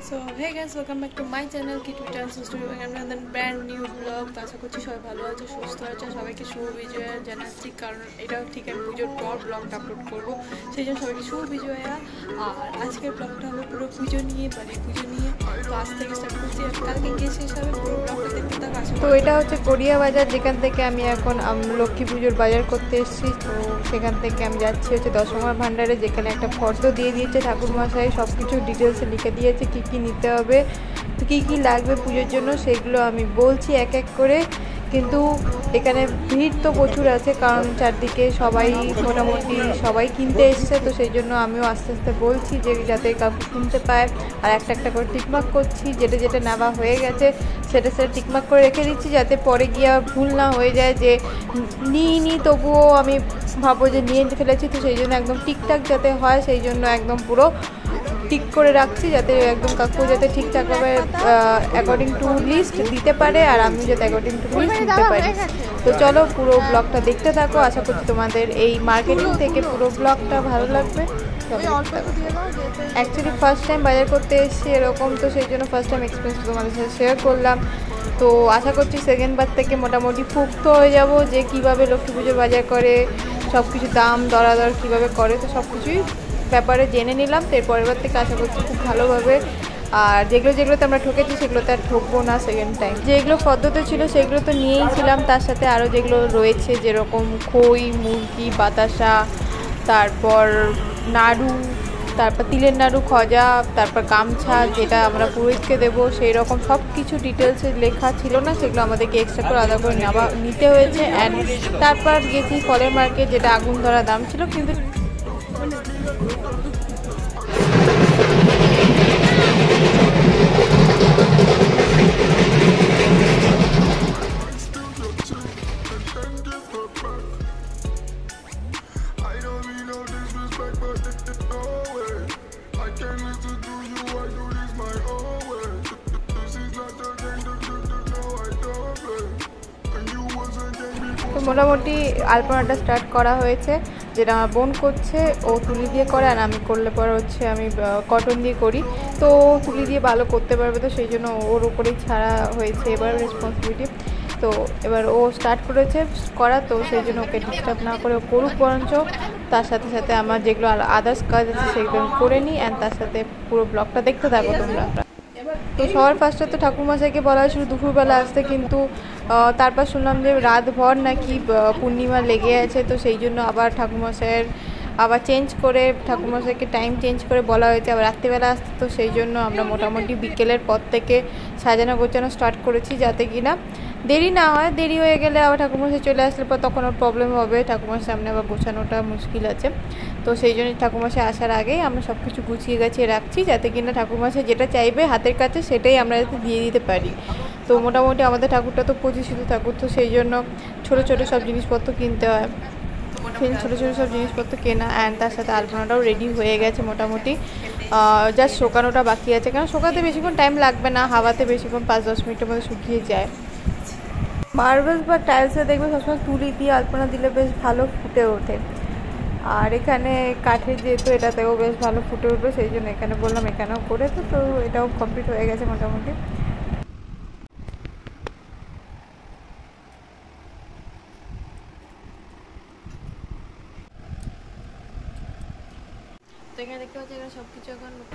So hey guys, welcome back to my channel Kit Returns to doing another brand new vlog. তো আশা করছি সবাই ভালো আছে, সুস্থ আছে। সবাইকে শুভ বিজয়া জানাচ্ছি, কারণ এটাও ঠিক আমি পুজোর পর ব্লগটা আপলোড করবো, সেই জন্য সবাইকে শুভ বিজয়া। আর আজকের ব্লগটা হবে পুরো পুজো নিয়ে, পুজো নিয়ে। তো আজ থেকে স্টার্ট করছি, কালকে গিয়ে শেষ হবে। পুরো ব্লগটা দেখতে থাকো। তো এটা হচ্ছে গড়িয়া বাজার, যেখান থেকে আমি এখন লক্ষ্মী পুজোর বাজার করতে এসেছি। তো সেখান থেকে আমি যাচ্ছি হচ্ছে দশমার ভাণ্ডারে, যেখানে একটা ফর্দ দিয়ে দিয়েছে ঠাকুরমশাই, সব কিছু ডিটেলসে লিখে দিয়েছে কী কী নিতে হবে, তো কী কী লাগবে পুজোর জন্য সেগুলো আমি বলছি এক এক করে। কিন্তু এখানে ভিড় তো প্রচুর আছে, কারণ চারদিকে সবাই মোটামুটি সবাই কিনতে এসছে। তো সেই জন্য আমিও আস্তে আস্তে বলছি যে যাতে কাউকে কিনতে পায়, আর একটা একটা করে টিকমার্ক করছি, যেটা যেটা নেওয়া হয়ে গেছে সেটা সেটা টিকমার্ক করে রেখে দিচ্ছি, যাতে পরে গিয়ে ভুল না হয়ে যায় যে নিই তবুও আমি ভাবো যে নিয়ে ফেলেছি। তো সেই জন্য একদম ঠিকঠাক যাতে হয়, সেই জন্য একদম পুরো টিক করে রাখছি, যাতে একদম কাকু যাতে ঠিকঠাকভাবে অ্যাকর্ডিং টু লিস্ট দিতে পারে, আর আমি যাতে অ্যাকর্ডিং টু লিস্ট দিতে পারি। তো চলো পুরো ব্লগটা দেখতে থাকো, আশা করছি তোমাদের এই মার্কেটিং থেকে পুরো ব্লগটা ভালো লাগবে। অ্যাকচুয়ালি ফার্স্ট টাইম বাজার করতে এসেছি এরকম, তো সেই জন্য ফার্স্ট টাইম এক্সপিরিয়েন্স তোমাদের সাথে শেয়ার করলাম। তো আশা করছি সেকেন্ড বার থেকে মোটামুটি পুক্ত হয়ে যাব যে কীভাবে লক্ষ্মী পুজোর বাজার করে, সব কিছু দাম দরাদর কীভাবে করে, তো সব কিছুই ব্যাপারে জেনে নিলাম। তো এর পরের বার থেকে আশা করছি খুব ভালোভাবে, আর যেগুলোতে আমরা ঠকেছি সেগুলোতে আর ঠকবো না সেকেন্ড টাইম। যেগুলো পদ্ধতি ছিল সেগুলো তো নিয়েই ছিলাম, তার সাথে আরও যেগুলো রয়েছে যেরকম খই, মুরগি, বাতাসা, তারপর নাড়ু, তারপর তিলের নাড়ু, খজা, তারপর গামছা যেটা আমরা পুরোহিতকে দেবো, সেই রকম সব কিছু ডিটেলসে লেখা ছিল না, সেগুলো আমাদেরকে এক্সট্রা করে আলাদা করে নিতে হয়েছে। অ্যান্ড তারপর গেছি ফলের মার্কেট, যেটা আগুন ধরা দাম ছিল, কিন্তু তো মোটামুটি আলপনাটা স্টার্ট করা হয়েছে, যেটা আমার বোন করছে, ও তুলি দিয়ে করে, আর আমি করলে পরে হচ্ছে আমি কটন দিয়ে করি। তো তুলি দিয়ে ভালো করতে পারবে, তো সেই জন্য ওর উপরেই ছাড়া হয়েছে এবার রেসপন্সিবিলিটি। তো এবার ও স্টার্ট করেছে করা, তো সেই জন্য ওকে ডিস্টার্ব না করে ও করুক বরঞ্চ, তার সাথে সাথে আমার যেগুলো আদার্স কাজ আছে সেগুলো আমি করে নিই। অ্যান্ড তার সাথে পুরো ব্লগটা দেখতে থাকো তোমরা। তো সবার ফার্স্টে তো ঠাকুরমশাইকে বলা হয়েছিল দুপুরবেলা আসতে, কিন্তু তারপর শুনলাম যে রাতভর নাকি পূর্ণিমা লেগে আছে, তো সেই জন্য আবার ঠাকুরমশাইয়ের আবার চেঞ্জ করে ঠাকুরমশাইকে টাইম চেঞ্জ করে বলা হয়েছে আবার রাত্রিবেলা আসতে। তো সেই জন্য আমরা মোটামুটি বিকেলের পর থেকে সাজানো গোছানো স্টার্ট করেছি, যাতে কি না দেরি না হয়। দেরি হয়ে গেলে আবার ঠাকুরমশাই চলে আসলে পর তখন ওর প্রবলেম হবে, ঠাকুরমশাই সামনে আবার গোছানোটা মুশকিল আছে। তো সেই জন্য ঠাকুরমশাই আসার আগেই আমরা সব কিছু গুছিয়ে গাছিয়ে রাখছি, যাতে কিনা ঠাকুরমশাই যেটা চাইবে হাতের কাছে সেটাই আমরা যাতে দিয়ে দিতে পারি। তো মোটামুটি আমাদের ঠাকুরটা তো প্রতিষ্ঠিত ঠাকুর, তো সেই জন্য ছোটো ছোটো সব জিনিসপত্র কিনতে হয়, সেই ছোটো ছোটো সব জিনিসপত্র কেনা। অ্যান্ড তার সাথে আলপনাটাও রেডি হয়ে গেছে মোটামুটি, জাস্ট শুকানোটা বাকি আছে, কারণ শুকাতে বেশিক্ষণ টাইম লাগবে না, হাওয়াতে বেশিক্ষণ 5-10 মিনিটের মধ্যে শুকিয়ে যায়। মার্বেলস বা টাইলসে দেখবে সবসময় তুলি দিয়ে আলপনা দিলে বেশ ভালো ফুটে ওঠে, আর এখানে কাঠের যেহেতু এটাতেও বেশ ভালো ফুটে উঠবে, সেই জন্য এখানে বললাম এখানেও করে। তো এটাও কমপ্লিট হয়ে গেছে মোটামুটি।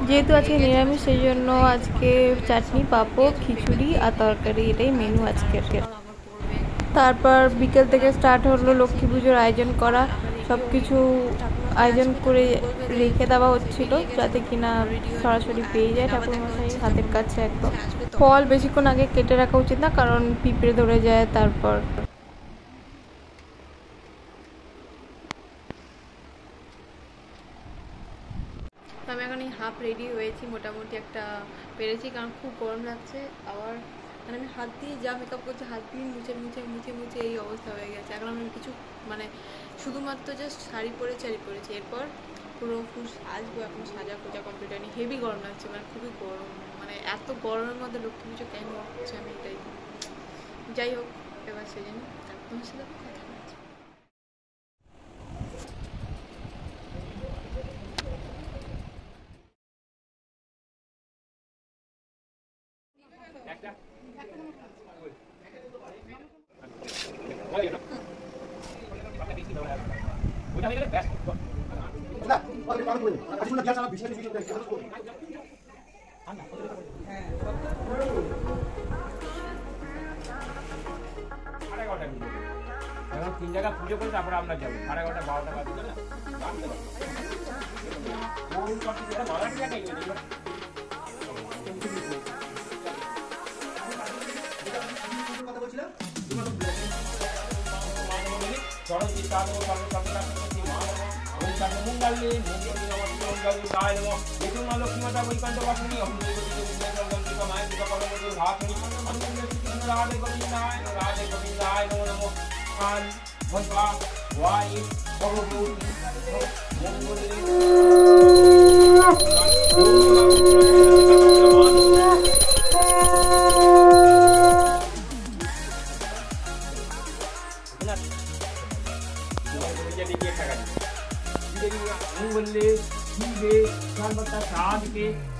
যেহেতু আজকে নিরামিষ, সেই জন্য আজকে চাটনি, পাঁপড়, খিচুড়ি আর তরকারি, এটাই মেনু আজকে। তারপর বিকেল থেকে স্টার্ট হলো লক্ষ্মী পুজোর আয়োজন করা, সব কিছু আয়োজন করে রেখে দেওয়া হচ্ছিল, যাতে কিনা সরাসরি পেয়ে যায় ঠাকুরমশাই হাতের কাছে একদম। ফল বেশিক্ষণ আগে কেটে রাখা উচিত না, কারণ পিঁপড়ে ধরে যায়। তারপর আমি এখন এই হাফ রেডি হয়েছি, মোটামুটি একটা পেরেছি, কারণ খুব গরম লাগছে। আবার মানে আমি হাত দিয়ে যা মেকআপ করছি, হাত দিয়ে মুছে মুছে মুছে মুছে এই অবস্থা হয়ে গেছে। এখন আমি কিছু মানে শুধুমাত্র জাস্ট শাড়ি পরেছি, এরপর পুরো ফুল আসবো। এখন সাজা খোঁজা কমপ্লিট হয়নি, হেভি গরম লাগছে, মানে খুবই গরম, মানে এত গরমের মধ্যে লক্ষ্মী পুজো কেন হচ্ছে আমি এটাই। যাই হোক, এবার সেজন্য তোমার সাথে এখন 3 জায়গা পুজো করে তারপরে আমরা যাবো 11:30 12টা বাজে না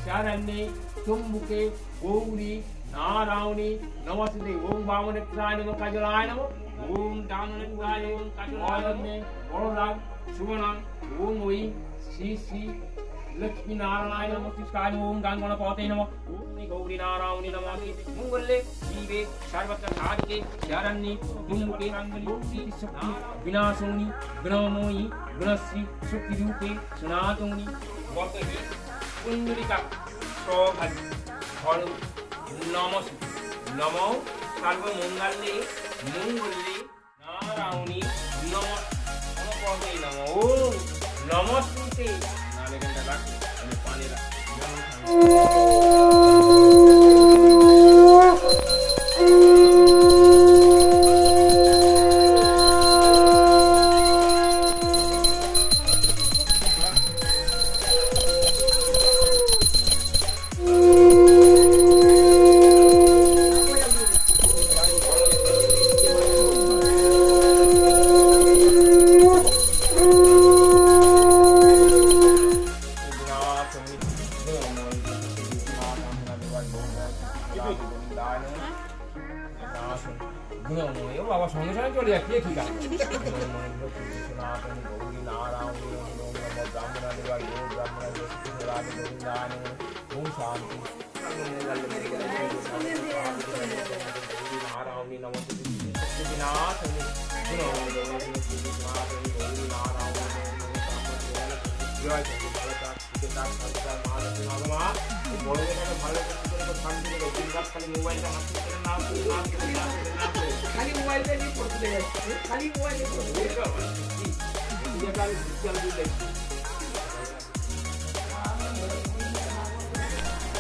शरण्ये शुम्भुके गौरी नारायणी नमस्ते ओम वामनेत्राय नमः काजलाय नमः ओम दानवेन्द्राय ओम काजलाय वरदां शुभनां ओम वै श्री श्री लक्ष्मी नारायण नमस्ते ओम गणपतये नमः ओम गौरी नारायणी नमस्ते मंगले शिवे सर्वत्र साधिके शरण्ये शुम्भुके गौरी शक्ति विनाशिनी गुणमयी गुणश्री शक्ति रूपे सनातनी वर्तहि कुंडलिका सौभाग्य फल नमस्ते नमो सर्वमंगले मंगले नारायणी नमस्ते नमो ओम नमस्ते नाले घंटा रख पानी रख बाबा संगे संगे चले जाए ठीक है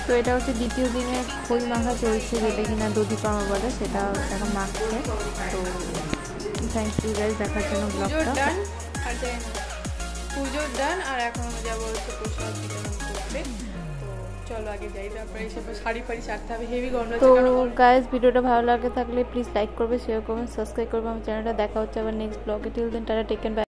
তো এটা হচ্ছে দ্বিতীয় দিনের খই মাখা চলছে, যেটা কিনা দধি পামা বলে, সেটা এখন মাখছে। তো থ্যাংক ইউ গাইস দেখার জন্য ব্লগটা। পুজোর ডান আর এখন আমরা যাবো হচ্ছে প্রসাদ বিতরণ করতে। চলো আগে যাই, তারপরে এসব শাড়ি ফাড়ি ছাড়তে হবে, হেভি গরম লাগছে। তো গাইস ভিডিওটা ভালো লাগে থাকলে প্লিজ লাইক করবে, শেয়ার করবেন, সাবস্ক্রাইব করবে আমার চ্যানেলটা। দেখা হচ্ছে আবার নেক্সট ব্লগে। Till then tata, take care.